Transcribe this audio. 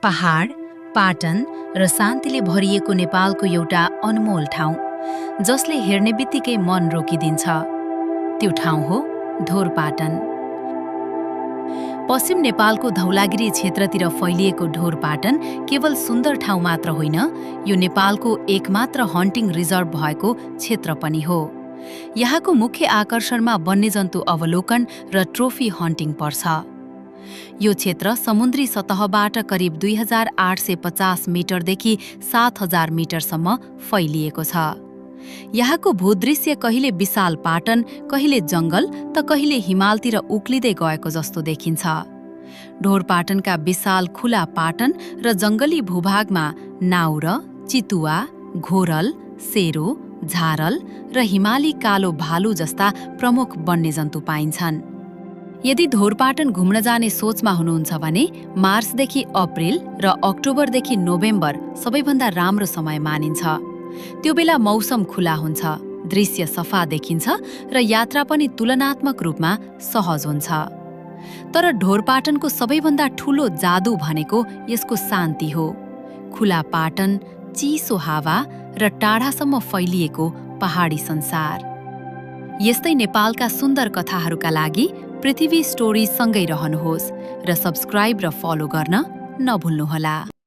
पहाड, पाटन र शान्तिले भरिएको नेपालको एउटा अनमोल ठाउँ, जसले हेर्ने बित्तिकै मन रोकिदिन्छ। त्यो ठाउँ हो ढोरपाटन। पश्चिम नेपालको धौलागिरी क्षेत्रतिर फैलिएको ढोरपाटन केवल सुन्दर ठाउँ मात्र होइन, यो नेपालको एकमात्र हन्टिङ रिजर्भ भएको क्षेत्र पनि हो। यहाँको मुख्य आकर्षणमा वन्यजन्तु अवलोकन र ट्रोफी हन्टिङ पर्छ। यो क्षेत्र समुद्री सतहबाट करिब 2850 मिटरदेखि 7000 मिटरसम्म फैलिएको छ। यहाँको भूदृश्य कहिले विशाल पाटन, कहिले जङ्गल त कहिले हिमालतिर उक्लिँदै गएको जस्तो देखिन्छ। ढोरपाटनका विशाल खुला पाटन र जङ्गली भूभागमा नाउर, चितुवा, घोरल, सेरो, झारल र हिमाली कालो भालु जस्ता प्रमुख वन्यजन्तु पाइन्छन्। यदि ढोरपाटन घुम्न जाने सोचमा हुनुहुन्छ भने मार्चदेखि अप्रिल र अक्टोबरदेखि नोभेम्बर सबैभन्दा राम्रो समय मानिन्छ। त्यो बेला मौसम खुला हुन्छ, दृश्य सफा देखिन्छ र यात्रा पनि तुलनात्मक रूपमा सहज हुन्छ। तर ढोरपाटनको सबैभन्दा ठूलो जादु भनेको यसको शान्ति हो। खुला पाटन, चिसो हावा र टाढासम्म फैलिएको पहाडी संसार। यस्तै नेपालका सुन्दर कथाहरूका लागि पृथ्वी स्टोरी सँगै रहनुहोस् र सब्स्क्राइब र फलो गर्न नभुल्नुहोला।